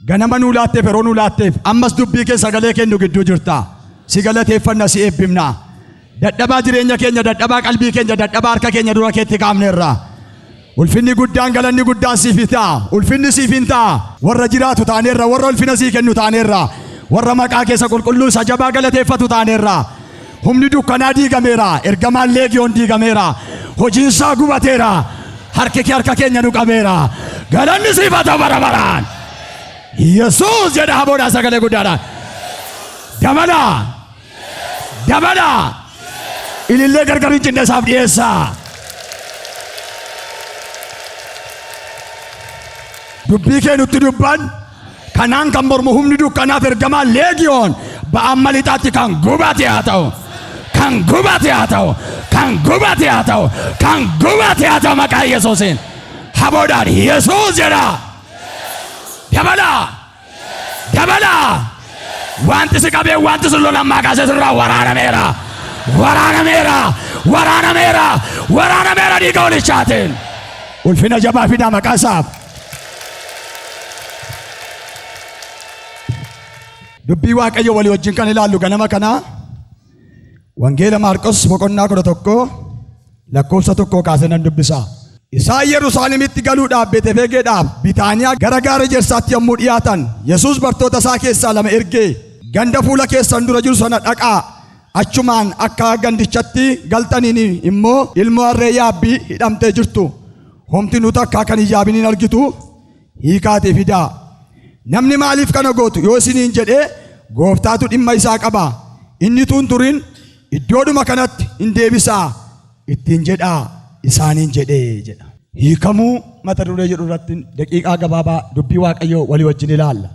ganama nuu laatteef yeroo nuu laatteef ammas dubbii kee sagalee kennu gidduu jirta. Si galateeffanna si eebbifna. Dadhabaa jireenya keenya, dadhabaa qalbii keenya, dadhabaa harka keenya dura keetti kaafneerra. Ulfinni guddaan galanni guddaan siif ta'a. Ulfinni siif hin ta'a. Warra jiraatu taaneerra, warra ulfina sii kennu taaneerra, warra maqaa keessa qulqulluu isa jabaa galateeffatu taaneerra. Humni dukkanaa diigameera, ergamaan leegiyoon diigameera, hojiinsaa gubateera, harki kee harka keenya nu qabeera. Galanni siif haa ta'u bara baraan. Yesuus jedha haboodhaa sagalee guddaadhaan. Dabala, dabala, ilillee gargar hin cinne isaaf dhiyeessa. Dubbii kee nutti dubban kanaan kan mormu humni dukkanaaf ergamaan leegiyoon ba'aan malixaatti kan gubate haa ta'u, kan gubate haa ta'u, kan gubate haa ta'u, kan gubate haa ta'u maqaa Yesuusiin. Haboodhaan Yesuus jedha. Dabala, dabala. Wanti si qabee wanti sun lolan maqaa Yesuusirraa waraanameera, waraanameera, waraanameera, waraanameera dhiiga olichaatiin. Ulfina jabaa fidaa maqaa isaaf. Dubbii Waaqayyo walii wajjin kan ilaallu ganama kana Wangeela Maarqos boqonnaa 11 lakkoofsa 1 kaasee nan dubbisa. Isaan Yerusaalemitti galuudhaaf Beetefegeedhaaf Bitaaniyaa gara gaara Ejersaatti yommuu dhiyaatan Yesuus bartoota isaa keessaa 2 ergee ganda fuula keessan dura jiru sana dhaqaa achumaan akka gandichatti galtaniin immoo ilmoo harree yaabbii hidhamtee jirtu homti nuti akka kan hin yaabiniin argitu hiikaatee fidaa. Namni maaliif kana gootu yoo isiniin jedhee gooftaatu dhimma isaa qaba. Inni turin iddoodhuma kanatti hin deebisaa ittiin jedhaa isaaniin jedhee jedha. Hiikamuu mata duree jedhu irratti daqiiqaa gabaabaa dubbii Waaqayyoo walii wajjin ilaalla.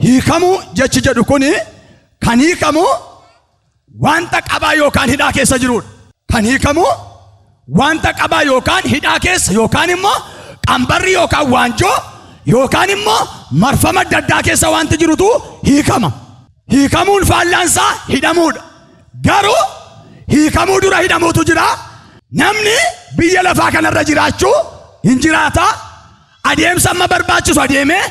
Hiikamuu jechi jedhu kuni kan hiikamu wanta qabaa yookaan hidhaa keessa jirudha. Kan hiikamu wanta qabaa yookaan hidhaa keessa yookaan immoo qambarri yookaan waanjoo yookaan immoo marfama adda addaa keessa wanti jirutu hiikama. Hiikamuun faallaansaa hidhamuudha. Garuu hiikamuu dura hidhamuutu jira. Namni biyya lafaa kanarra jiraachuu hin jiraata. Adeemsa amma barbaachisu adeemee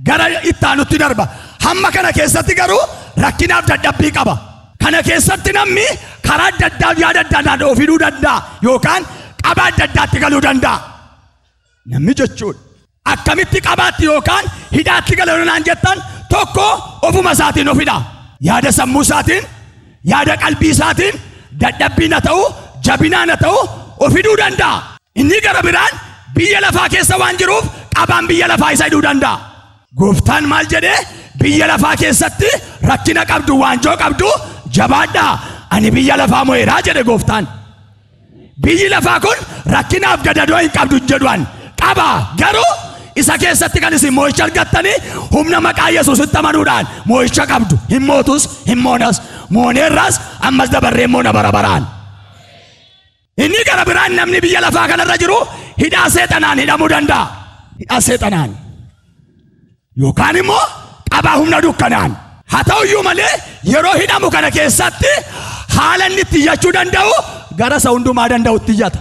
gara ittaanutti darba. Hamma kana keessatti garuu rakkinaaf dadhabbii qaba. Kana keessatti namni karaa adda addaa yaada adda addaa of hidhuu danda'a yookaan qabaa adda addaatti galuu danda'a. Namni jechuudha. Akkamitti qabaatti yookaan hidhaatti galuu naan jettan tokko ofuma isaatiin of hidha. Yaada sammuu isaatiin, yaada qalbii isaatiin dadhabbiin haa ta'u, jabinaan haa ta'u of hidhuu danda'a. Inni gara biraan biyya lafaa keessa waan jiruuf qabaan biyya lafaa isa hidhuu danda'a. Gooftaan maal jedhee biyya lafaa keessatti rakkina qabdu waanjoo qabdu jabaadhaa ani biyya lafaa mo'eeraa jedhe gooftaan. Biyyi lafaa kun rakkinaaf gadadoo hin qabdu jedhuan qaba. Garuu isa keessatti kan isin moo'icha argattanii humna maqaa Yesuusitti amanuudhaan moo'icha qabdu. Hin mootus hin moonas mooneerras ammas dabarree moona bara baraan. Inni gara biraan namni biyya lafaa kanarra jiru hidhaa seexanaan hidhamuu danda'a. Hidhaa seexanaan yookaan immoo qabaa humna dukkanaan. Haa ta'u iyyuu malee yeroo hidhamu kana keessatti haala inni itti iyyachuu danda'u gara isa hundumaa danda'utti iyyata.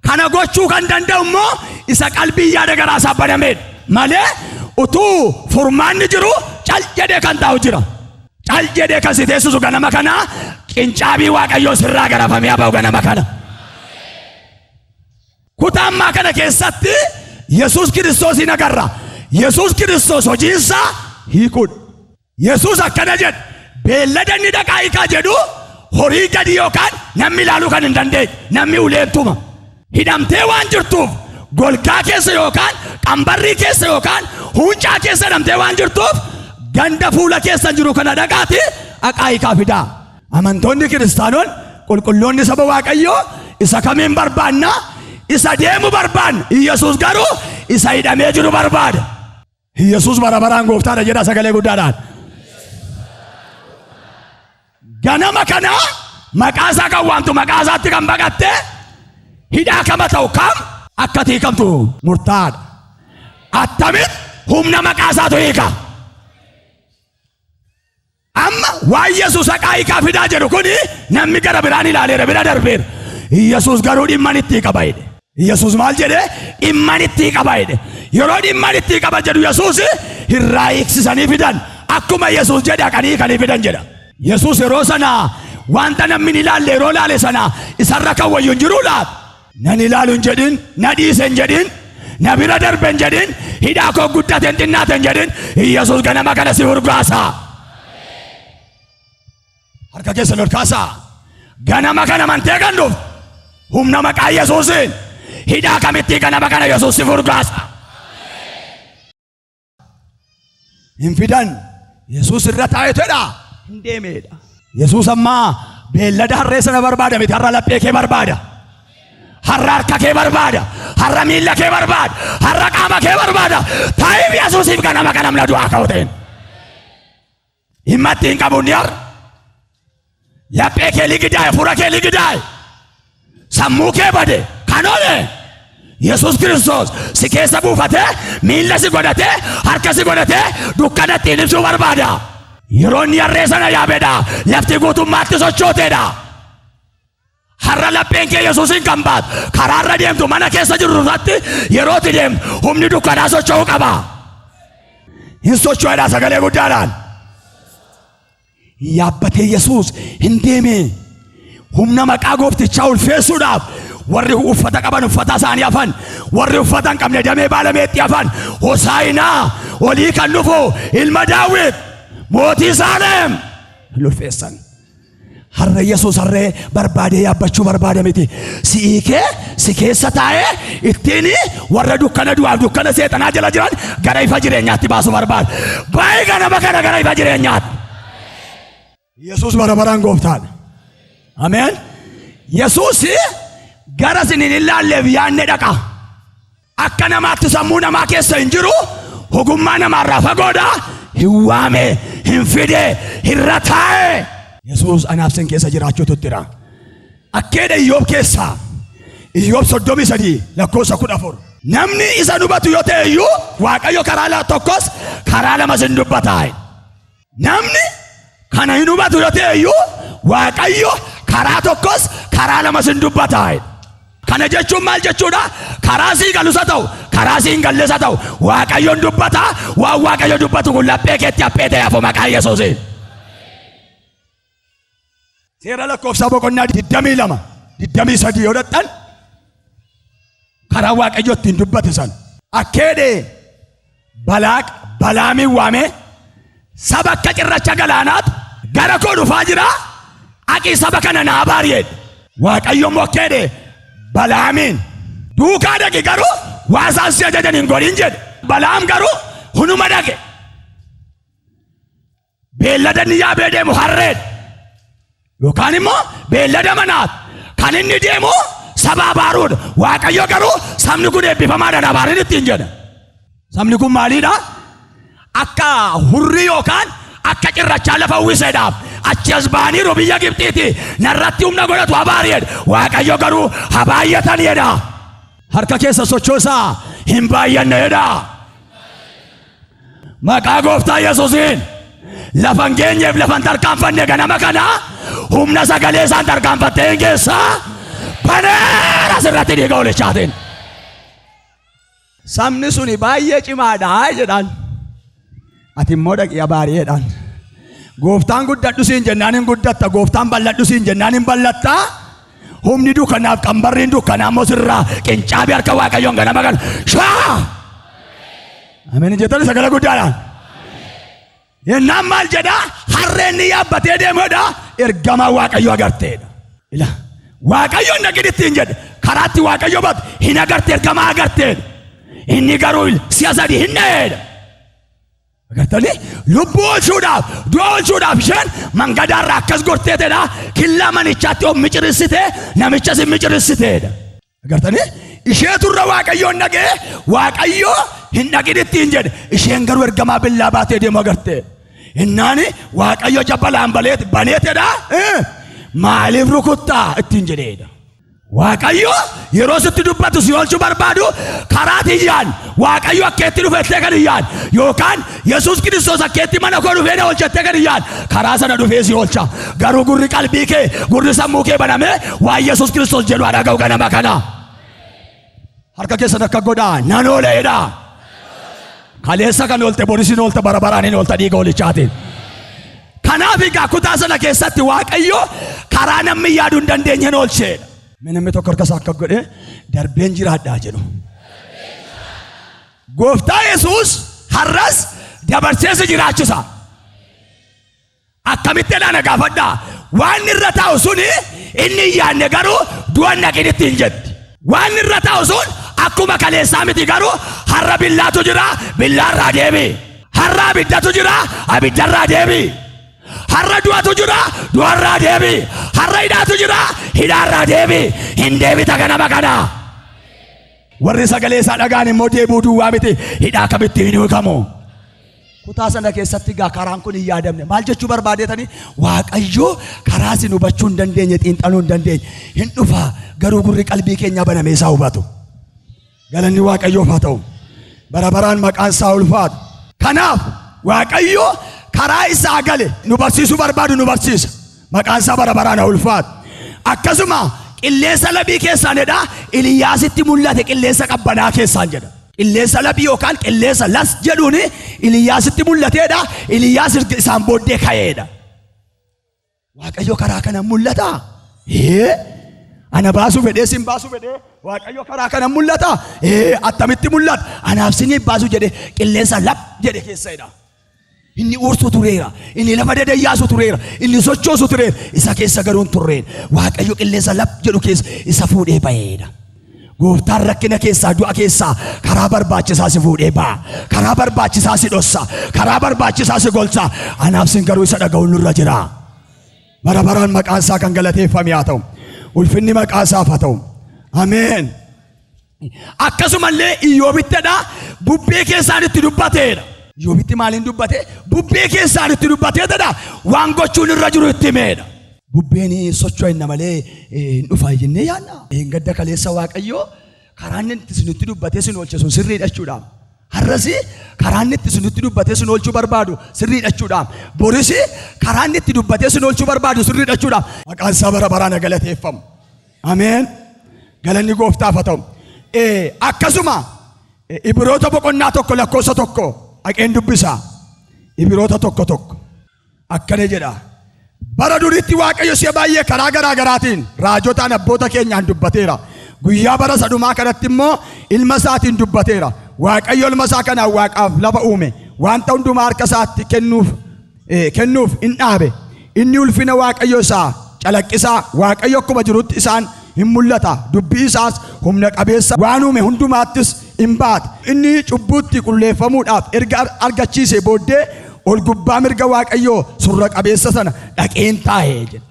Kana gochuu kan danda'u immoo isa qalbii yaada garaa isaa banameedha malee utuu furmaanni jiru cal jedhee kan taa'u jira. Cal jedhee kan si teessisu ganama kana qincaabii Waaqayyoo sirraa garafamee haa ba'u ganama kana. Kutaa ammaa kana keessatti Yesuus Kiristoosiin agarra. Yesuus Kiristoos hojiinsaa hiikuudha. Yesuus akkana jedha beellada inni dhaqaa hiikaa jedhu horii gadi yookaan namni ilaaluu kan hin dandeenye namni uleentuma hidhamtee waan jirtuuf golgaa keessa yookaan qambarrii keessa yookaan huuncaa keessa hidhamtee waan jirtuuf ganda fuula keessa jiru kana dhaqaati dhaqaa hiikaa fidaa. Amantoonni kiristaanonni qulqulloonni saba Waaqayyoo isa kamiin barbaanna? Isa deemu barbaanna. Yesuus garuu isa hidhamee jiru barbaada. Yesuus bara baraan gooftaadha jedha sagalee guddaadhaan. Ganama kana maqaa isaa kan waamtu maqaa isaatti kan baqatte hidhaa kama ta'u kam akka hiikamtu murtaadha. Attamitti humna maqaa isaatu hiika. Amma waan Yesuus haqaa hiikaa fidaa jedhu kuni namni gara biraan ilaaleera bira darbeera. Yesuus garuu dhimma itti qaba jedhe. Yesuus maal jedhe? Dhimma itti qaba jedhe. Yeroo dhimma itti qaba jedhu Yesuus irraa hiiksisanii fidan akkuma Yesuus jedhe haqanii hiikanii fidan jedha. Yesuus yeroo sana wanta namni ilaalle yeroo ilaale sana isarra kan wayyu hin jiru laata? Nan ilaalu hin jedhin, na dhiise hin jedhin, na bira darbe hin jedhin, hidhaa koo guddate hin xinnaate hin jedhin. Yesuus ganama kana si urgaasa. Harka keessan ol kaasaa. Ganama kana mantee kan dhufu humna maqaa Yesuusiin hidhaa kamitti ganama kana Yesuus si urgaasa. Hin fidan Yesuus irra taa'eetedha hin deemeedha. Yesuus ammaa beellada harree sana barbaada miti, har'a laphee kee barbaada, har'a harka kee barbaada, har'a miilla kee barbaada, har'a qaama kee barbaada. Taa'ib Yesuusiif ganama kana namna du'aa ka'uuteen himmatti hin qabuun har'a laphee kee ligidaa'e, fura kee ligidaa'e, sammuu kee bade kan oole Yesuus Kiristoos si keessa buufatee miilla si godhatee harka si godhatee dukkana ittiin ibsuu barbaada. Yeroo inni harree sana yaabeedha lafti guutummaatti sochooteedha. Har'a lapheen kee Yesuusin kan baatu karaarra deemtu mana keessa jirtutti yeroo itti deemtu humni dukkanaa socho'uu qaba. Hin socho'eedha sagalee guddaadhaan. Yaabbatee Yesuus hin deeme humna maqaa gooftichaa ulfeessuudhaaf. Warri uffata qaban uffata isaanii hafan, warri uffata hin qabne damee baalameetti hafan. Hosaayinaa olii kan dhufu ilma Daawit mootii Saalem ulfeessan. Har'a Yesuus harree barbaadee yaabbachuu barbaada miti. Si keessa taa'ee ittiin warra dukkana du'aaf dukkana seexanaa jala jiran gara ifa jireenyaatti baasuu barbaada. Baay'ee ganama kana gara ifa jireenyaatti. Yesuus bara baraan gooftaadha. Ameen. Yesuus gara sinin ilaalleef yaanne dhaqa. Akka namaatti sammuu namaa keessa hin jiru ogummaa namaarraa fagoodha. Hin waame, hin fide, hin rataa'e. Yesuus anaaf sin keessa jiraachuutu jira. Akkeedha Iyyoob keessaa Iyyoob 33:14. Namni isa hubatu yoo ta'e iyyuu Waaqayyo karaa tokkos karaa lamas hin dubbataa. Namni kana hin hubatu yoo ta'e iyyuu Waaqayyo karaa tokkos karaa lamas hin dubbataa. Kana jechuun maal jechuudha? Karaa sii galus haa ta'u, karaa sii hin galles haa ta'u, Waaqayyoon dubbata. Waan Waaqayyo dubbatu kun laphee keetti haphee ta'e hafu maqaa Yesuusiin. Seera lakkoofsaa boqonnaa 22-23 yoo dhaqxan karaa Waaqayyo ittiin dubbate san akkeedhe Balaamin waame saba akka cirracha galaanaatu gara koo dhufaa jira, aqii saba kana naa baari'edha. Waaqayyo immoo akkeedhe Balaamin duukaa dhaqi garuu waa isaan si ajajan hin godhin jedhe. Balaam garuu hunuma dhaqe. Beellada inni yaabee deemu harreedha yookaan immoo beellada manaati. Kan inni deemu saba abaaruudha. Waaqayyo garuu sabni kun eebbifamaadha abaarin ittiin jedha. Sabni kun maaliidha? Akka hurrii yookaan akka cirrachaa lafa uwwiseedhaaf achi as ba'anii biyya Gibxiiti narratti humna godhatu abaari'edha. Waaqayyo garuu habaayyatan jedha. Harka keessa sochoosaa hin baay'anne jedha. Maqaa gooftaa Yesuusiin lafan geenyeef lafan tarkaanfanne ganama kana humna sagalee isaan tarkaanfattee hin geessa baneera sirratti dhiiga olichaatiin. Sabni suni baay'ee cimaadha jedhan. Ati immoo dhaqii abaari'edhaan. Gooftaan guddadhu siin jennaan hin guddatta, gooftaan bal'adhu siin jennaan hin bal'atta. Humni dukkanaaf qambarriin dukkanaa immoo sirraa qincaabii harka Waaqayyoon ganama kana shaa. Ameen jettan sagalee guddaadhaan. Yennaan maal jedhaa? Harreen ni yaabbatee deemedha. Ergamaa Waaqayyo agarteedha. Ila Waaqayyoon dhaqidhitti hin jedhe karaatti Waaqayyo batu hin agarte ergamaa agarteedha. Inni garuu si'a sadii hin dha'eedha. Agartanii lubbuu oolchuudhaaf du'a oolchuudhaaf isheen mangadaarraa akkas gorteetedha. Killaa manichaatti of micirissitee namichas hin micirissiteedha. Agartanii isheeturra Waaqayyoon dhagee Waaqayyo hin dhaqidhitti hin jedhe. Isheen garuu ergamaa billaa baatee deemu agarte. Innaani Waaqayyo jabbalaan baneetedha. Maaliif rukuttaa ittiin jedheedha. waaqayyo yeroo sitti dubbatu si oolchuu barbaadu karaa tiyyaan waaqayyo akkeetti dhufettee kan iyyaan yookaan Yesuus Kiristoos akkeetti mana koo dhufee na oolchettee kan iyyaan karaa sana dhufee si oolcha. Garuu gurri qalbii kee gurri sammuu kee banamee waan Yesuus Kiristoos jedhu dhaga'u ganama kana. Harka keessan akka godhaa nan ooleedha. Kaleessa kan oolte borisin oolte bara baraan hin oolte dhiiga oolichaatiin. Kanaaf egaa kutaa sana keessatti waaqayyo karaa namni yaaduu hin dandeenye oolcheedha. Namni tokko harka isaa akka godhe darbeen jiraadhaa jedhu. Gooftaa Yesuus har'as dabarsee si jiraachisa. Akkamittiidhaan na gaafadhaa. Waan irra taa'u suni inni hin yaadne garuu du'an naqin ittiin jetti. Waan irra taa'u sun akkuma kaleessaa miti garuu har'a billaatu jira billaarraa deebi. Har'a abiddatu jira abiddarraa deebi. Har'a du'atu jira du'arraa deebi. Har'a hidhaatu jira hidhaarraa deebi. Hin deebita ganama kana. Warri sagalee isaa dhagaan immoo deebuu duwwaa miti hidhaa kamitti hin hiikamu. Kutaa sana keessatti gaa karaan kun hin yaadamne. Maal jechuu barbaadeetanii waaqayyo karaa isin hubachuu hin dandeenye xiinxaluu hin dandeenye hin dhufa garuu gurri qalbii keenya banamee isaa hubatu. Galanni waaqayyoof haa ta'u. Bara baraan maqaan isaa ulfaatu. Kanaaf waaqayyo karaa isaa gale nu barsiisuu barbaadu nu barsiisa. Maqaan isaa bara baraan haa ulfaatu. Akkasuma qilleensa labii keessaan jedha Iliyaasitti mul'ate qilleensa qabbanaa keessaan jedha. Qilleensa labii yookaan qilleensa las jedhuun Iliyaasitti mul'ateedha. Iliyaas isaan booddee ka'eedha. Waaqayyo karaa kana mul'ata. Ana baasuu fedhee sin baasuu fedhee waaqayyo karaa kana mul'ata. Attamitti mul'ata. Anaaf sinii baasuu jedhee qilleensa lap jedhe keessadha. Inni uursu tureera. Inni lafa dedeyyaasu tureera. Inni sochoosu tureera. Isa keessa garuu hin turreen. Waaqayyo qilleensa lap jedhu keessa isa fuudhee ba'eedha. Gooftaan rakkina keessaa du'a keessaa karaa barbaachisaa si fuudhee ba'a. Karaa barbaachisaa si dhossa. Karaa barbaachisaa si golcha. Anaaf sin garuu isa dhaga'uun nurra jira. Bara baraan maqaan isaa kan galateeffame haa ta'u. Ulfinni maqaa isaaf haa ta'u. Ameen. Akkasumallee Iyyoobittidha bubbee keessaan itti dubbateedha. Iyyoobitti maaliin dubbate? Bubbee keessaan itti dubbateedha. Waan gochuun irra jiru itti himeedha. Bubbeen socho'inna malee hin dhufa jennee yaadna. Hin gadda kaleessa waaqayyo karaan inni isinitti dubbatee sin oolche sun sirriidha jechuudha. Har'as karaan inni isinitti dubbatee sin oolchuu barbaadu sirriidha jechuudha. Boris karaan inni itti dubbatee sin oolchuu barbaadu sirriidha jechuudha. Maqaan isaa bara baraan galateeffamu. Ameen. Galanni gooftaaf haa ta'u. Akkasuma Ibroota boqonnaa tokko lakkoofsa tokko dhaqeen dubbisa. Ibroota tokko akkana jedha. Bara duriitti waaqayyo si'a baay'ee karaa garaa garaatiin raajotaan abboota keenyaan dubbateera. Guyyaa bara sadhumaa kanatti immoo ilma isaatiin dubbateera. Waaqayyo ilma isaa kanaan waaqaaf lafa uume. Wanta hundumaa harka isaatti kennuuf hin dhaabe. Inni ulfina waaqayyo isaa calaqqisaa waaqayyo akkuma jirutti isaan hin mul'ata. Dubbii isaas humna qabeessa waan uume hundumaattis hin baata. Inni cubbuutti qulleeffamuudhaaf erga argachiise booddee ol gubbaa mirga waaqayyoo surra qabeessa sana dhaqeen taa'ee jedha.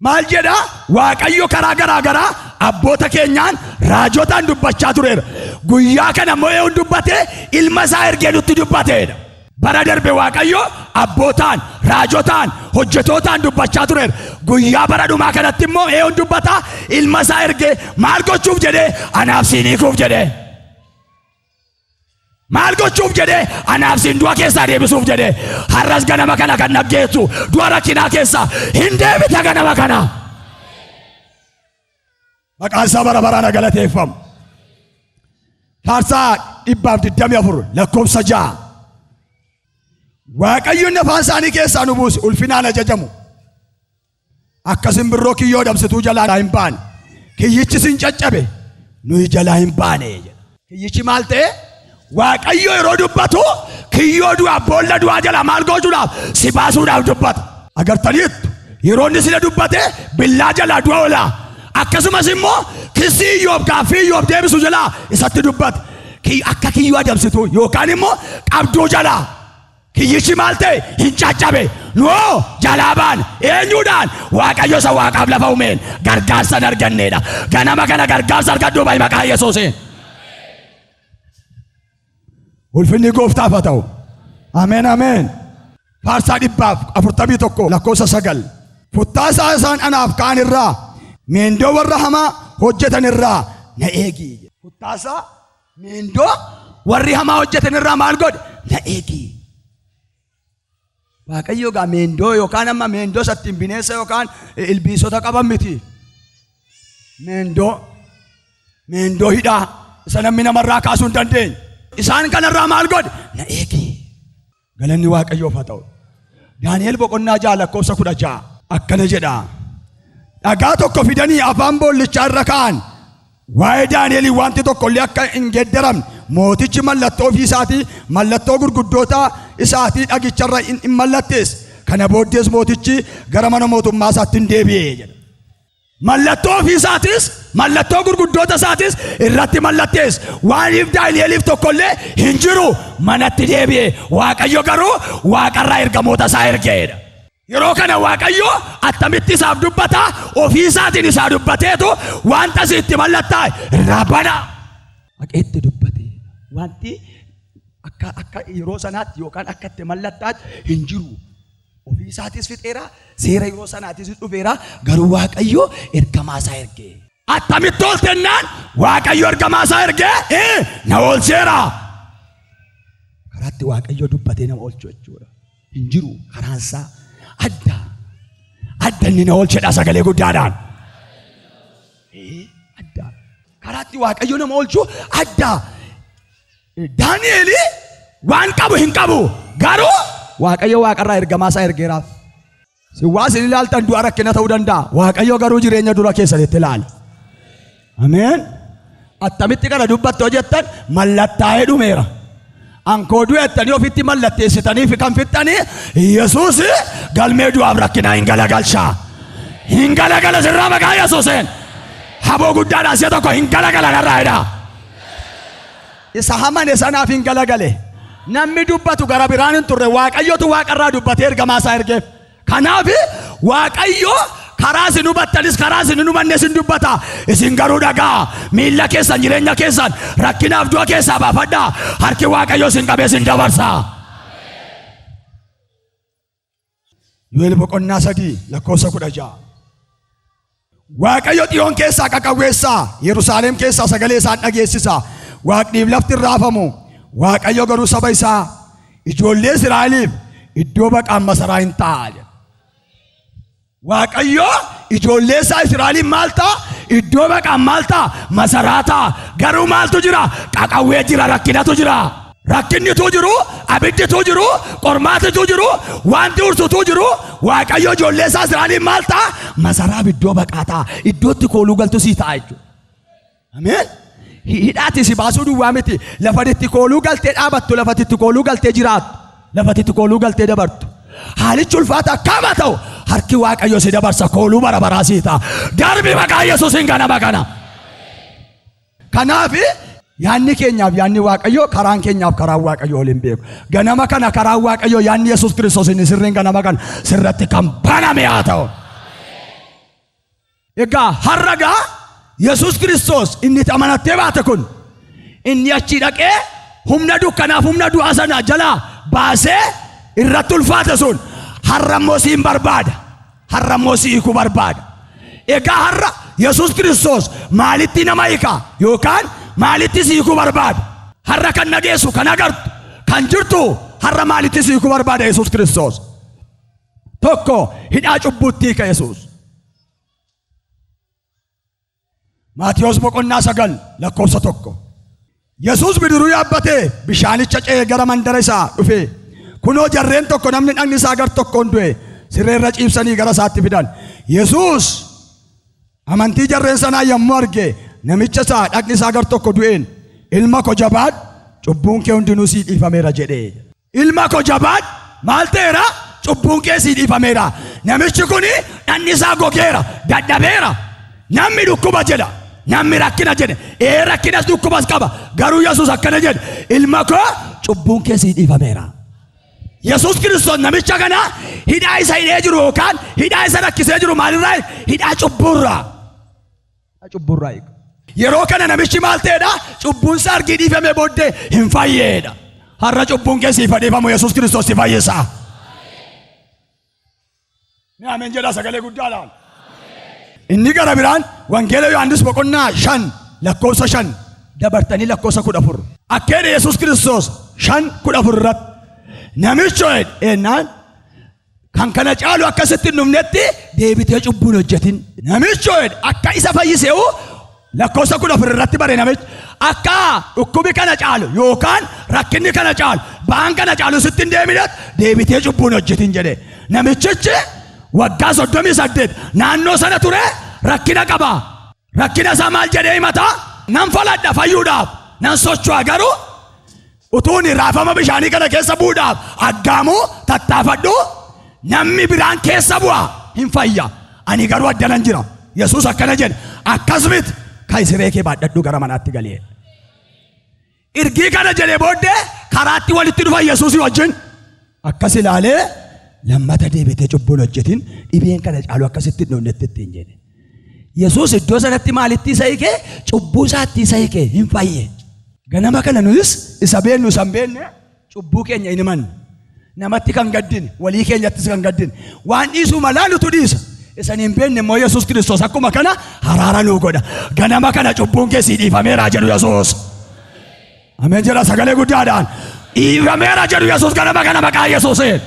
Maal jedha? Waaqayyo karaa garaa garaa abboota keenyaan raajotaan dubbachaa tureera. Guyyaa kana immoo eenyuun dubbate? Ilma isaa ergee nutti dubbateedha. Bara darbe waaqayyo abbootaan raajotaan hojjetootaan dubbachaa tureera. Guyyaa bara dhumaa kanatti immoo eenyuun dubbata? Ilma isaa ergee maal gochuuf jedhee? Anaaf siin hiikuuf jedhee. Maal gochuuf jedhee? Anaaf siin du'a keessaa deebisuuf jedhee. Har'as ganama kana kan naggeessu du'a rakkinaa keessaa hin deebita ganama kana. Maqaan isaa bara baraan galateeffamu. Faarsaa 124 lakkoofsa 6. Waaqayyoon afaan isaanii keessaa nu buuse ulfinaan ajajamu. Akka simbirroo kiyyoo dabsituu jalaa hin baane. Kiyyichi sin caccabe nuyi jalaa hin baane. Kiyyichi maal ta'e? Waaqayyo yeroo dubbatu kiyyoo du'a boolla du'aa jala maal gochuudhaaf si baasuudhaaf dubbata. Agartaniittu yeroo inni sila dubbate billaa jala du'a oolaa. Akkasumas immoo kisii Iyyoob gaaffii Iyyoob deebisu jala isatti dubbata. Akka kiyyoo adamsitu yookaan immoo qabduu jala. Kiyyichi maal ta'e? Hin caccabe. Noo jalaa baan eenyuudhaan? Waaqayyo isa waaqaaf lafa uumeen gargaarsa arganneedha. Ganama kana gargaarsa argadhuu baay'ee maqaa Yesuusiin. Ulfinni gooftaaf haa ta'u. Ameen ameen. Faarsaa 141 lakkoofsa 9. Futtaasaa isaan anaaf kaan irraa meendoo warra hamaa hojjetan irraa na eegi. Kuttaasaa meendoo warri hamaa hojjetan irraa maal godhe? Na eegi. Waaqayyo gaa meendoo yookaan amma meendoo sattiin bineensa yookaan ilbiisota qaban miti. Meendoo hidhaa isa namni namarraa kaasuu hin dandeenye. Isaan kanarraa maal godhe? Na eegi. Galanni Waaqayyoof haa ta'u. Daani'el boqonnaa 6:16 akkana jedha. Dhagaa tokko fidanii afaan boollichaa irra kaa'an. Waa'ee Daani'elii wanti tokko illee akka hin geeddaramne mootichi mallattoo ofii isaatii mallattoo gurguddoota isaatii dhagicharra hin mallattees. Kana booddees mootichi gara mana mootummaa isaatti hin deebi'e jedha. Mallattoo ofii isaatis mallattoo gurguddoota isaatis irratti mallattees. Waaniif Daani'eliif tokko illee hin jiru manatti deebi'e. Waaqayyo garuu waaqarraa ergamoota isaa ergeedha. Yeroo kana Waaqayyo attamitti isaaf dubbata? Ofii isaatiin isaa dubbateetu wanta sitti mallattaa irraa bana. Haqeetti dubbate wanti akka yeroo sanaatti yookaan akka itti mallattaatti hin jiru. Ofii isaatis fixeera, seera yeroo sanaatis dhufeera, garuu Waaqayyo ergamaa isaa erge. Attamitti ooltennaan Waaqayyo ergamaa isaa erge na oolcheera. Karaatti Waaqayyo dubbatee nama oolchu jechuudha. Hin jiru karaan isaa adda inni na oolchedha sagalee guddaadhaan. Adda karaatti Waaqayyo nama oolchu adda. Daani'eli waan qabu hin qabu, garuu Waaqayyo waaqarraa ergamaa isaa ergeeraaf. Si waa isin ilaaltan du'a rakkina ta'uu danda'a. Waaqayyo garuu jireenya dura keessanitti ilaala. Ameen. Attamitti kana dubbattoo jettan mallattaa'ee dhumeera. Ankoo du'ettanii ofitti mallatteessitanii fi kan fixxanii Yesuus galmee du'aaf rakkinaa hin galagalcha. Hin galagala sirraa maqaa Yesuuseen. Haboo guddaadhaan si'a tokko hin galagala narraa jedha. Isa hamane sanaaf hin galagale. Namni dubbatu gara biraan hin turre. Waaqayyotu waaqarraa dubbatee ergamaa isaa ergeef. Kanaaf Waaqayyo karaa isin hubattanis karaa isin hin hubannes hin dubbata. Isin garuu dhagaa. Miilla keessan jireenya keessan rakkinaaf du'a keessaa baafadhaa. Harki Waaqayyo isin qabee isin dabarsa. Yoel boqonnaa 3:16 Waaqayyo Xiyoon keessaa qaqawweessaa, Yerusaalem keessaa sagalee isaan dhageessisa. Waaqniif lafti hin raafamu. Waaqayyo garuu saba isaa ijoollee Israa'eliif iddoo baqaan masaraa hin ta'a. Waaqayyo ijoollee isaa Israa'eliif maal ta'a? Iddoo baqaan maal ta'a? Masaraa ta'a. Garuu maaltu jira? Qaqawwee jira, rakkinatu jira. Rakkinnitu jiru, abidditu jiru, qormaatitu jiru, wanti ursutu jiru. Waaqayyo ijoollee isaa Israa'eliif maal ta'a? Masaraaf iddoo baqaa ta'a. Iddootti kooluu galtu sii ta'a jechuudha. Ameen. Hidhaati si baasuu duwwaa miti. Lafatti kooluu galtee dhaabattu, lafatti kooluu galtee jiraattu, lafatti kooluu galtee dabartu. Haalichi ulfaata akkama ta'u harki Waaqayyo si dabarsa, kooluu bara baraa sii ta'a. Darbi maqaa Yesuusiin ganama kana. Kanaaf yaanni keenyaaf yaanni Waaqayyo, karaan keenyaaf karaan Waaqayyo waliin beeku. Ganama kana karaan Waaqayyo yaanni Yesuus Kiristoos inni sirriin ganama kana sirratti kan baname haa ta'u. Egaa harragaa Yesuus Kiristoos inni amanattee baate kun inni achi dhaqee humna dukkanaaf humna du'aa sana jalaa baasee irratti ulfaate sun har'ammoo siin barbaada. Har'ammoo si hiikuu barbaada. Egaa har'a Yesuus Kiristoos maalitti nama hiika yookaan maalitti si hiikuu barbaada? Har'a kan nageessu, kan agartu, kan jirtu har'a maalitti si hiikuu barbaada Yesuus Kiristoos? Tokko hidhaa cubbuutti hiika Yesuus. Maatiyos boqonnaa 9:1 Yesuus bidiruu yaabbatee bishaanicha ce'ee gara mandara isaa dhufe. Kunoo jarreen tokko namni dhagni isaa gar tokkoon du'e sirreerra ciibsanii gara isaatti fidan. Yesuus amantii jarreen sanaa yommuu arge namicha isaa dhagni isaa gar tokko du'een, ilma ko jabaadhu, cubbuun kee hundinuu sii dhiifameera jedhe. Ilma ko jabaadhu maal ta'eera? Cubbuun kee sii dhiifameera. Namichi kuni dhagni isaa gogeera, dadhabeera. Namni dhukkuba jedha, namni rakkina jedhe. Rakkinas dhukkubas qaba. Garuu Yesuus akkana jedhe, ilma koo cubbuun kee sii dhiifameera. Yesuus Kiristoos namicha kana hidhaa isa hidhee jiru yookaan hidhaa isa rakkisee jiru maalirraa? Hidhaa cubburraa. Cubburraa. Yeroo kana namichi maal ta'edha? Cubbuun isaa argii dhiifamee booddee hin fayyeedha. Har'a cubbuun kee siif dhiifamu Yesuus Kiristoos si fayyisa. Ni ameen jedha sagalee guddaadhaan. Inni gara biraan wangeela Yohaannis boqonnaa 5 lakkoofsa 5 dabartanii lakkoofsa 14 akkeedha Yesuus Kiristoos 5:14 irratti namicho ennaan kan kana caalu akkasitti dhumnetti deebitee cubbuun hojjetin namicho akka isa fayyiseu lakkoofsa 14 irratti bare namichi akka dhukkubi kana caalu yookaan rakkinni kana caalu baan kana caalu sittin deebinet deebitee cubbuun hojjetin jedhe namichichi waggaa 38 naannoo sana ture rakkina qaba rakkina isaa maal jedhee himata nan faladha fayyuudhaaf nan socho'a garuu utuun raafama bishaanii kana keessa buudhaaf aggaamuu tattaafadhu namni biraan keessa bu'a hin fayya ani garuu addanan jira Yesuus akkana jedhe akkasumit kaisiree kee baadhadhu gara manaatti galee irgii kana jedhee booddee karaatti walitti dhufa Yesuus wajjin akkas ilaalee lammata deebitee cubbuun hojjetin dhibeen kana caalu akkasitti dhumnetti ittiin jedhe Yesuus iddoo sanatti maalitti isa hiike cubbuu isaatti isa hiike hin fayye ganama kana nus isa beennu san beenne cubbuu keenya hin himanne namatti kan gaddin walii keenyattis kan gaddin waan dhiisuu malaa nutu dhiisa isan hin beenne immoo Yesuus Kiristoos akkuma kana haraara nuu godha ganama kana cubbuun kee sii dhiifameera jedhu Yesuus ameen jedha sagalee guddaadhaan dhiifameera jedhu Yesuus ganama kana maqaa Yesuusiin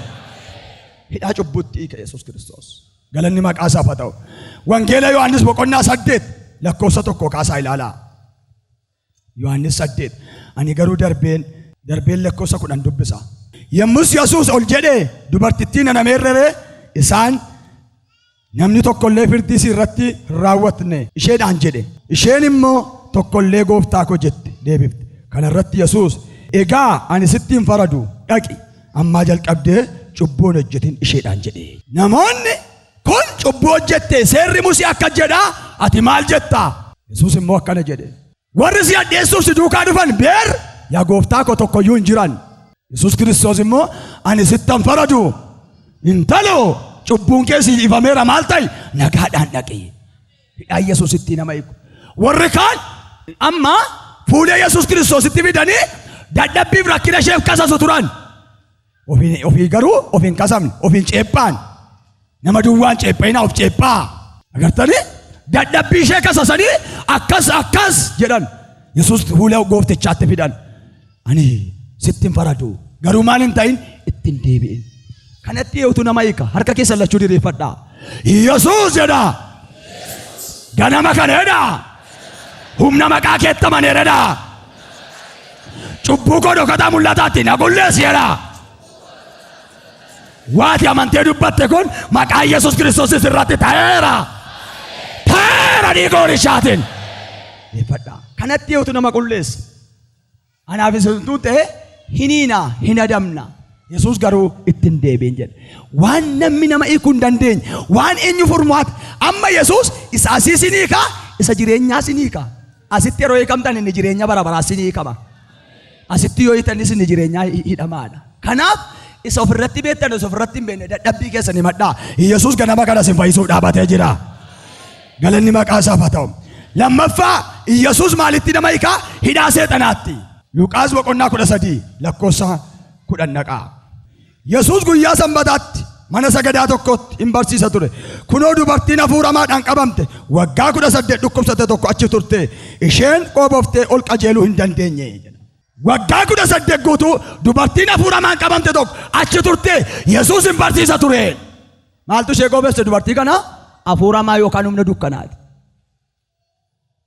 hidhaa cubbuutti hiike Yesuus Kiristoos galanni maqaa isaaf haa ta'u wangeela Yohaannis boqonnaa 8 lakkoofsa 1 kaasaa ilaalaa Yohaannis 8 ani garuu darbeen lakkoofsa 10 dubbisa yommus Yesuus ol jedhee dubartittiin ana meerrere isaan namni tokkollee firdii irratti raawwatne isheedhaan jedhe isheen immoo tokkollee gooftaa koo jette deebifte kana irratti Yesuus egaa ani sittiin faradu dhaqi ammaa jalqabdee cubbuun hojjetin isheedhaan jedhe namoonni kun cubbuu hojjette seerri Musee akka jedha ati maal jetta Yesuus immoo akkana jedhe warri si addeessuuf si duukaa dhufan beer yaa gooftaa koo tokkoyyuu hin jiran Yesuus Kiristoos immoo ani sittan faradu intalo cubbuun kee sii dhiifameera maal ta'i nagaadhaan dhaqi hidhaa Yesuusitti nama hiiku warri kaan amma fuudhee Yesuus Kiristoositti fidanii dadhabbiif rakkina isheef kasasu turan ofii garuu ofiin kasamne ofiin ceephaan nama duwwaan ceephaina of ceephaa agartanii dadhabbii ishee kasasanii akkas jedhan Yesuus fuula gooftichaatti fidan ani sittin faradu garuu maal hin ta'in ittiin deebi'in kanatti yoo nama hiika harka keessa lachuu diriirfadhaa Yesuus jedha ganama kana jedha humna maqaa keetti amaneeredha cubbuu koo dhokataa mul'ataatti na qulleessi jedha waati amantee dubbatte kun maqaa Yesuus Kiristoos irratti ta'eera dhiiga ishaatiin deeffadhaa kanatti yoo nama qulleessa anaaf isin ta'e hiniina hin adamna Yesuus garuu ittiin deebiin jedhe waan namni nama hiikuu hin dandeenye waan eenyu furmaata amma Yesuus isa asii sin hiika isa jireenyaa sin hiika asitti yeroo hiikamtan inni jireenya bara baraa sin hiikama asitti yoo hiitanis inni jireenyaa hidhamaadha kanaaf isa ofirratti beektan isa ofirratti hin beekne dadhabbii keessan himadhaa Yesuus ganama kana sin fayyisuuf dhaabatee jira galanni maqaa isaaf haa ta'u lammaffaa Yesuus maalitti nama hiika hidhaa seexanaatti Luqaas boqonnaa 13 lakkoofsa 10 naqaa Yesuus guyyaa sanbataatti mana sagadaa tokkotti hin barsiisa ture kunoo dubartiin hafuuramaadhaan qabamte waggaa 18 dhukkubsatte tokko achi turte isheen qooboftee ol qajeeluu hin dandeenye waggaa 18 guutuu dubartiin hafuuramaan qabamte tokko achi turte Yesuus hin barsiisa ture maaltu ishee qoobesse dubartii kana hafuuramaa yookaan humna dukkanaati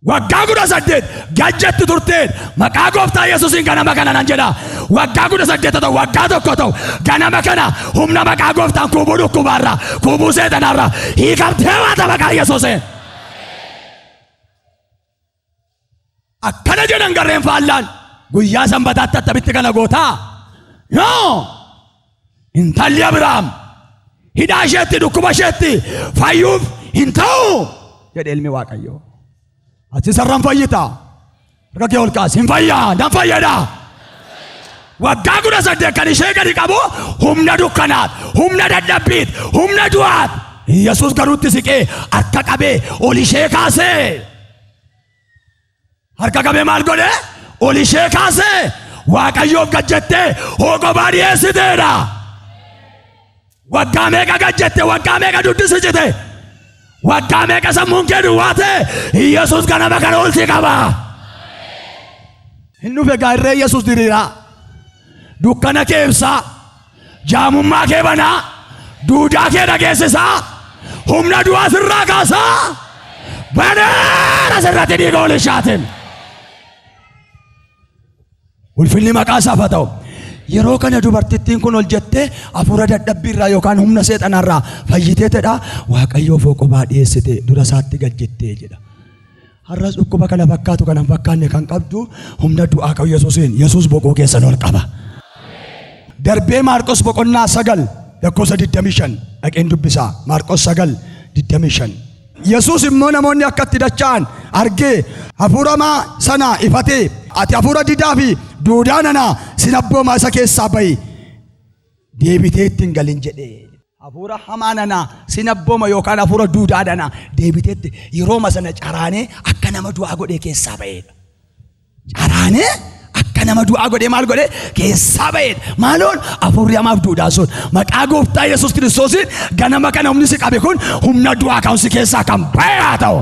waggaa 18 gajjatti turteen maqaa gooftaa Yesuusiin ganama kana nan jedha waggaa 18 ta'u waggaa tokko ta'u ganama kana humna maqaa gooftaan kuubuu dhukkubaarraa kuubuu seexanaarraa hiikamtee waata maqaa Yesuusiin akkana jedhan garreen faallaan guyyaa sanbataatti attabitti kana gootaa no intalli Abrahaam hidhaa isheetti dhukkuba isheetti fayyuuf hin ta'u jedhe ilmi Waaqayyoo ati sarraan fayyita harka kee ol kaasi hin fayyaa nan fayyada waggaa 18 kan ishee gadi qabu humna dukkanaat humna dadhabbiit humna du'aat Yesuus garuutti siqee harka qabee ol ishee kaasee harka qabee maal godhe ol ishee kaasee Waaqayyoof gajjettee hoogobaa dhiyeessiteedha waggaa meeqa gajjette waggaa meeqa duddisite waggaa meeqa sammuun kee duwwaa ta'e Yesuus ganama kana ol si qaba. Hin dhufe gaarree Yesuus diriiraa dukkana kee ibsaa jaamummaa kee banaa duudaa kee dhageessisaa humna du'aa sirraa kaasaa baneera sirratti dhiiga ol ishaatiin. Ulfinni maqaa isaaf haa ta'u. Yeroo kana dubartittiin kun ol jettee hafuura dadhabbiirraa yookaan humna seexanarraa fayyiteetedha. Waaqayyoo foqobaa dhiyeessite dura isaatti gad jettee jedha. Har'as dhukkuba kana fakkaatu kana fakkaanne kan qabdu humna du'aa qabu Yesuusiin. Yesuus boqoo keessan ol qaba. Darbee Maarqos boqonnaa 9 lakkoofsa 25 dhaqeen dubbisaa. Maarqos 9:25. Yesuus immoo namoonni akkatti dacha'an argee hafuuramaa sana ifatee ati hafuura didaa fi duudaa nanaa sin abbooma isa keessaa ba'i deebitee ittiin galin jedhee. Hafuura hamaa nanaa sin abbooma yookaan hafuura duudaa nanaa deebiteetti yerooma sana caraanee akka nama du'aa godhee keessaa ba'eedha. Caraanee akka nama du'aa godhee maal godhee keessaa ba'eedha. Maaloon hafuurri hamaaf duudhaa sun maqaa gooftaa Yesuus Kiristoosiin ganama kana humni si qabe kun humna du'aa ka'u si keessaa kan ba'e haa ta'u.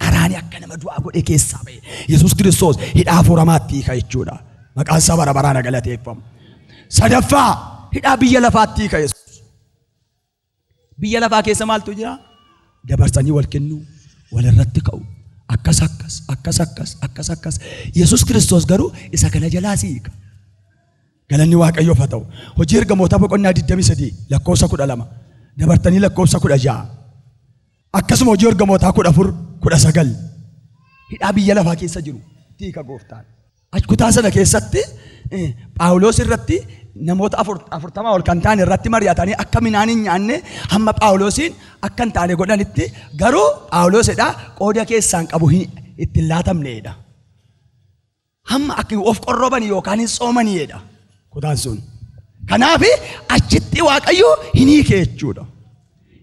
Caraanee akka nama du'aa godhee keessaa ba'e Yesuus Kiristoos hidhaa hafuuramaatti hiika jechuudha. Maqaan isaa bara baraan galateeffamu. Sadaffaa hidhaa biyya lafaatti hiika Yesuus. Biyya lafaa keessa maaltu jira? Dabarsanii wal kennuu, walirratti ka'u. Akkas. Yesuus Kiristoos garuu isa kana jalaa si hiika. Galanni Waaqayyoof haa ta'u. Hojii ergamootaa boqonnaa 23 lakkoofsa 12 dabartanii lakkoofsa 16. Akkasuma hojii ergamootaa 14-19 hidhaa biyya lafaa keessa jiru hiika gooftaan. Kutaa sana keessatti Phaawulos irratti namoota 40 ol kan ta'an irratti mari'atanii akka midhaan hin nyaanne hamma Phaawulosiin akka hin taane godhanitti garuu Phaawulosidha qooda keessaan qabu ittiin laatamneedha. Hamma akka of qorroban yookaan hin soomaniidha kutaan sun. Kanaaf achitti Waaqayyo hin hiike jechuudha.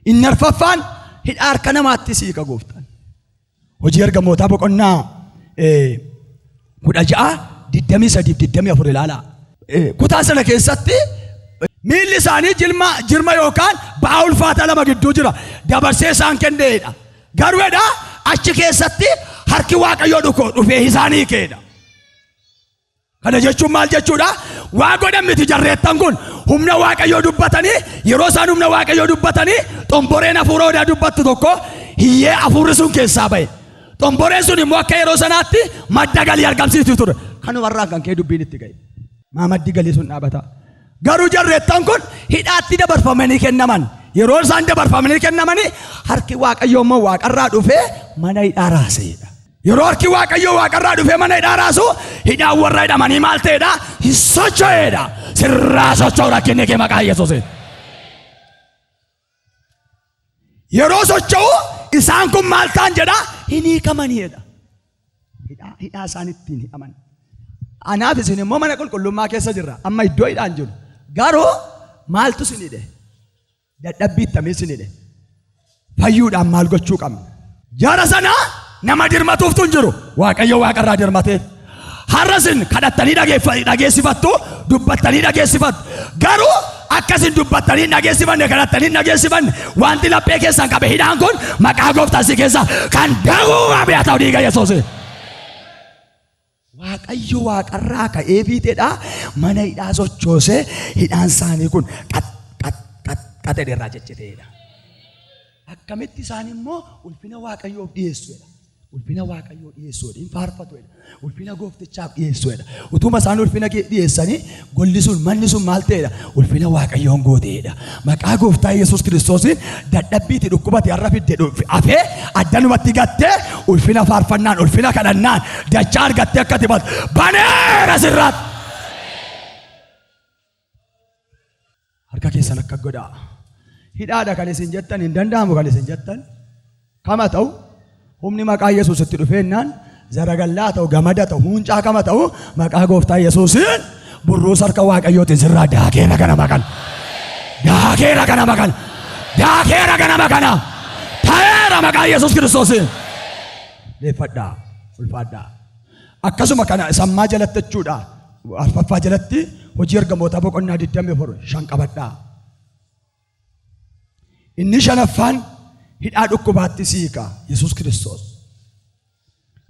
Inni arfaffaan hidhaa harka namaatti hiika gooftaan. Hojii ergamootaa boqonnaa 16-23-24 ilaalaa. Kutaa sana keessatti miilli isaanii jirma yookaan ba'aa ulfaataa lama gidduu jira. Dabarsee isaan kenneedha. Garuu achi keessatti harki Waaqayyoo dhufee isaanii hiikeedha. Kana jechuun maal jechuudha? Waa godhan miti jarreettan kun humna Waaqayyoo dubbatanii yeroo isaan humna Waaqayyoo dubbatanii xomboreen hafuura odaa dubbattu tokko hiyyee hafuurri sun keessaa ba'e. Xomboreen sun immoo akka yeroo sanaatti madda galii argamsiisu ture. Kanumarraa kan kee dubbiin itti ga'e. Maddi galii sun dhaabata. Garuu jarreettan kun hidhaatti dabarfamanii kennaman. Yeroo isaan dabarfamanii kennamanii harki Waaqayyoo immoo Waaqarraa dhufee mana hidhaa raaseedha. Yeroo harki Waaqayyoo Waaqarraa dhufee mana hidhaa raasu hidhaan warra hidhamanii maal ta'eedha? Hin socho'eedha. Sirraa socho'u rakkinni kee maqaa Yesuusiin. Yeroo socho'u isaan kun maal ta'an jedha? Hin hiikamaniidha. Hidhaa isaanitti hin hidhaman. Anaaf isin immoo mana qulqullummaa keessa jirra. Amma iddoo hidhaan jiru. Garuu maaltu isin hidhe? Dadhabbii ittamii isin hidhe? Fayyuudhaan maal gochuu qabna? Jara sana nama dirmatuuftu hin jiru. Waaqayyo Waaqarraa dirmatee. Har'asin kadhattanii dhageessifattu, dubbattanii dhageessifattu. Garuu akkasin dubbattanii dhageessifanne kadhattanii dhageessifanne wanti laphee keessan qabe hidhaan kun maqaa gooftaa si keessa kan da'uu qabe haa ta'u dhiiga Yesuus. Waaqayyo Waaqarraa ka'ee fiixeedha mana hidhaa sochoosee hidhaan isaanii kun qaxedherraa jecheteedha. Akkamitti isaan immoo ulfina Waaqayyoof dhiyeessuudha. Ulfina Waaqayyoo dhiyeessuudha. Hin faarfatuudha. Ulfina gooftichaaf dhiyeessuudha. Utuma isaan ulfina dhiyeessanii golli sun manni sun maal ta'eedha? Ulfina Waaqayyoon gooteedha. Maqaa gooftaa Yesuus Kiristoosiin dadhabbiitti dhukkubatti har'a fidde hafee addanumatti gattee ulfina faarfannaan ulfina kadhannaan dachaa argattee akka tibatu baneera sirraatti. Harka keessan akka godhaa. Hidhaadha kan isin jettan hin danda'amu kan isin jettan kama ta'u humni maqaa Yesuusitti dhufeennaan zaragallaa ta'u gamada ta'u huuncaa kama ta'u maqaa gooftaa Yesuusiin burruus harka Waaqayyootiin sirraa daakeera ganama kana. Daakeera ganama kana. Daakeera ganama kana. Ta'eera maqaa Yesuus Kiristoosiin. Leeffadhaa ulfaadhaa. Akkasuma kana sammaa jalatti jechuudha. Arfaffaa jalatti hojii ergamootaa boqonnaa 24 shan qabadhaa. Inni shanaffaan hidhaa dhukkubaatti siika Yesuus Kiristoos.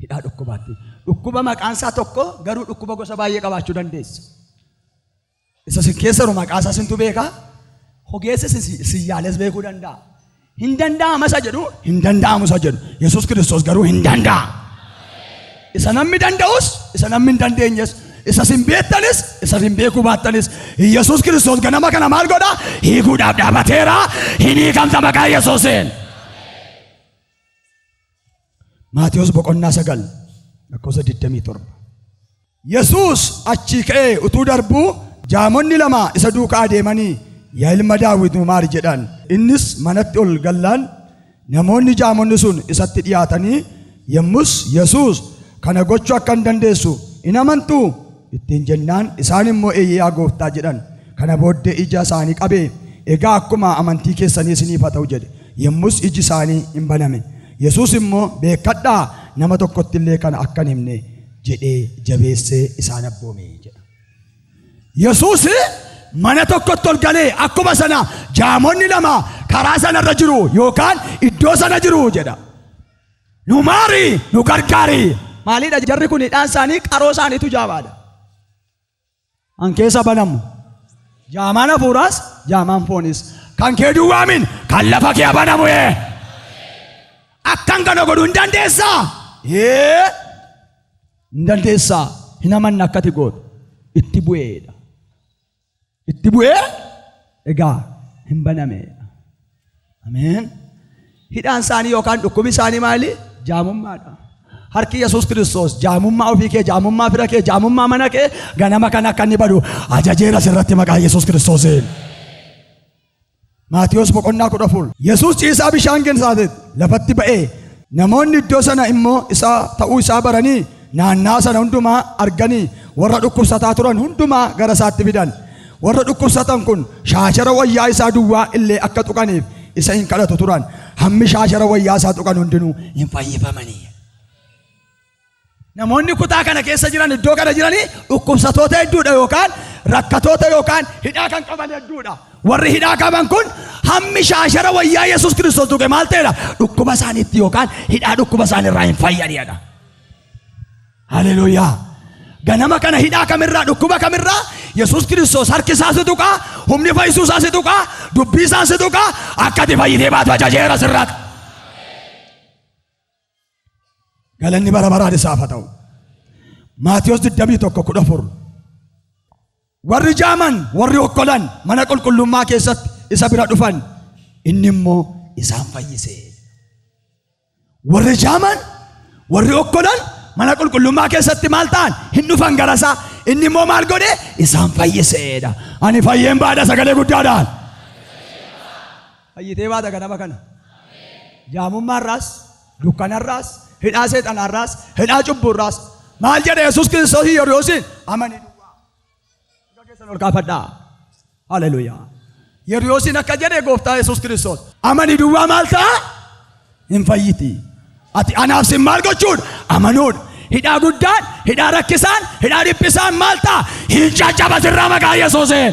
Hidhaa dhukkubaatti. Dhukkuba maqaan isaa tokko garuu dhukkuba gosa baay'ee qabaachuu dandeessa. Isa sin keessa jiru maqaa isaa sintu beeka. Ogeessi sin yaales beekuu danda'a. Hin danda'ama isa jedhu hin danda'amu isa jedhu. Yesuus Kiristoos garuu hin danda'a. Isa namni danda'us isa namni hin dandeenyes. Isa sin beektanis isa sin beekuu baattanis Yesuus Kiristoos ganama kana maal godha? Hiikuudhaaf dhaabateera. Hin hiikamta maqaa Yesuusiin. Maatiyos boqonnaa 9 lakkoofsa 27. Yesuus achii ka'ee utuu darbuu jaamonni lama isa duukaa deemanii yaa ilma Daawit nu maari jedhan. Innis manatti ol gallaan namoonni jaamonni sun isatti dhiyaatanii yommus Yesuus kana gochuu akka hin dandeessu hin amantuu ittiin jennaan isaan immoo eeyyaa gooftaa jedhan. Kana booddee ija isaanii qabee egaa akkuma amantii keessanii isiniif haa ta'u jedhe. Yommus iji isaanii hin baname. Yesuus immoo beekadhaa nama tokkotti illee kana akka hin himne jedhee jabeessee isaan abboome jedha. Yesuus mana tokkotti ol galee akkuma sana jaamonni lama karaa sanarra jiru yookaan iddoo sana jiru jedha. Nu maari nu gargaari. Maaliidha jarri kun hidhaan isaanii qaroo isaaniitu jaabaadha. Kan keessa banamu jaamaan hafuuraas jaamaan foonis kan kee duwwaamin kan lafa kee banamu akkan kana godhu hin dandeessaa. Hin dandeessaa. Hin amanne akkati gootu itti bu'eedha. Itti bu'ee egaa hin banameedha. Ameen. Hidhaan isaanii yookaan dhukkubni isaanii maali? Jaamummaadha. Harki Yesuus Kiristoos jaamummaa ofii kee, jaamummaa fira kee, jaamummaa mana kee ganama kana akka inni badu ajajeera sirratti maqaa Yesuus Kiristoosiin. Maatiyos boqonnaa 14. Yesuus ciisaa bishaan keessaatii lafatti ba'ee namoonni iddoo sana immoo isaa ta'uu isaa baranii naannaa sana hundumaa arganii warra dhukkubsataa turan hundumaa gara isaatti fidan. Warra dhukkubsatan kun shaashara wayyaa isaa duwwaa illee akka tuqaniif isa hin kadhatu turan. Hammi shaashara wayyaa isaa tuqan hundinuu hin fayyifamanii. Namoonni kutaa kana keessa jiran iddoo kana jiranii dhukkubsatoota hedduudha yookaan rakkatoota yookaan hidhaa kan qaban hedduudha. Warri hidhaa qaban kun hammi shaashara wayyaa Yesuus Kiristoos tuqe maal ta'eedha? Dhukkuba isaaniitti yookaan hidhaa dhukkuba isaaniirraa hin fayyaniidha. Haleluuyaa. Ganama kana hidhaa kamirraa dhukkuba kamirraa Yesuus Kiristoos harki isaa si tuqaa, humni fayyisuu isaa si tuqaa, dubbii isaa si tuqaa, akkati fayyitee baatu ajajeera sirratti. Galanni bara baraan isaaf haa ta'u. Maatiyos 21:14. Warri jaaman warri okkolan mana qulqullummaa keessatti isa bira dhufan inni immoo isaan fayyise. Warri jaaman warri okkolan mana qulqullummaa keessatti maal ta'an hin dhufan gara isaa inni immoo maal godhe isaan fayyiseedha. Ani fayyeen baadha sagalee guddaadhaan. Fayyitee baata ganama kana. Jaamummaarraas dukkanarraas hidhaa seexanaarraas hidhaa cubburraas maal jedhe Yesuus Kiristoos Yeriyoosin amanii duwwaa. Gaggeessan ol kaafadhaa. Haleluuyaa. Yeriyoosin akka jedhe gooftaa Yesuus Kiristoos amanii duwwaa maal ta'a? Hin fayyiti. Ati anaaf sin maal gochuudha? Amanuudha. Hidhaa guddaan, hidhaa rakkisaan, hidhaa dhiphisaan maal ta'a? Hin caccaba sirraa maqaa Yesuusiin.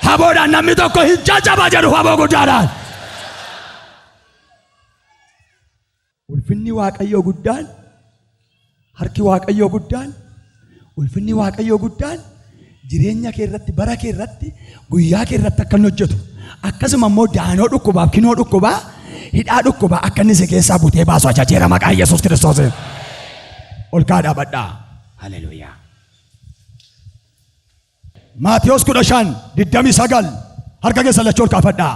Haboodhaan namni tokko hin caccaba jedhu haboo guddaadhaan. Ulfinni Waaqayyoo guddaan, harki Waaqayyoo guddaan, ulfinni Waaqayyoo guddaan jireenya kee irratti, bara kee irratti, guyyaa kee irratti akka inni hojjetu. Akkasuma immoo daanoo dhukkubaaf kinoo dhukkubaa, hidhaa dhukkubaa akka inni si keessaa butee baasu ajajeera maqaa Yesuus Kiristoosiin. Ol kaa dhaabadhaa. Haleluuyaa. Maatiyos 15:29 harka keessa lachuu ol kaafadhaa.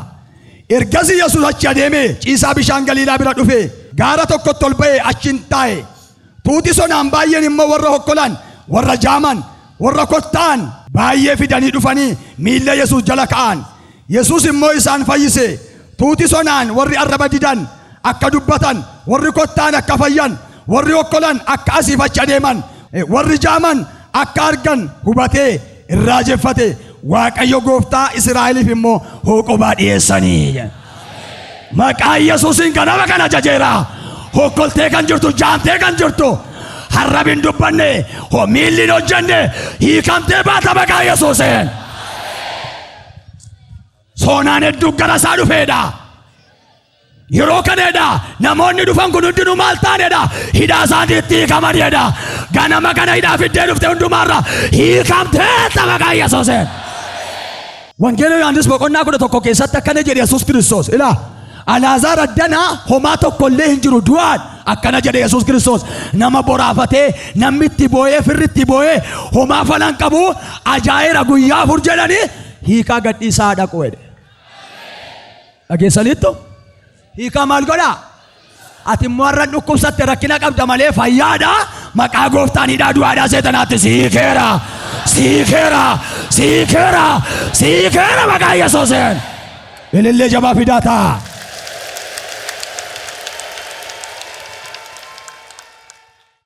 Ergasii Yesuus achi adeemee ciisaa bishaan Galiilaa bira dhufee gaara tokkotti ol ba'ee achiin taa'e. Tuuti sonaan baay'een immoo warra hokkolan, warra jaaman, warra kottaan baay'ee fidanii dhufanii miilla Yesuus jala ka'an. Yesuus immoo isaan fayyise. Tuuti sonaan warri arraba didan akka dubbatan, warri kottaan akka fayyan, warri hokkolan akka asiif achi adeeman, warri jaaman akka argan hubatee irraa jeffate. Waaqayyo gooftaa Israa'eliif immoo hooqobaa dhiyeessanii. Maqaa Yesuusiin ganama kana ajajeera. Hokkoltee kan jirtu, jaamtee kan jirtu, harrabi hin dubbanne, miilli hin hojjenne, hiikamtee baata maqaa Yesuusiin. Soonaan hedduu gara isaa dhufeedha. yeroo kaneedha namoonni dhufan kun hundinuu maal taanedha hidhaa isaaniitti hiikamanidha ganama kana hidhaa fiddee dhufte hundumaarra hiikamteetta maqaa Yesuusiin. Wangeela Yohaannis boqonnaa 11 keessatti akkana jedhe Yesuus Kiristoos ilaa Alaazaar addanaa homaa tokkollee hin jiru du'aan akkana jedhe Yesuus Kiristoos nama boraafatee namni itti boo'ee firri itti boo'ee homaa falan qabu ajaa'ira guyyaa afur jedhanii hiikaa gadhiisaa dhaqu jedhe. Dhageessaniittu hiikaa maal godhaa? Ati immoo har'a dhukkubsatte rakkina qabda malee fayyaadha maqaa gooftaan hidhaa du'aadhaa seexanaatti siikeera siikeera siikeera siikeera maqaa Yesuusiin. Ilillee jabaa fidaa ta'a.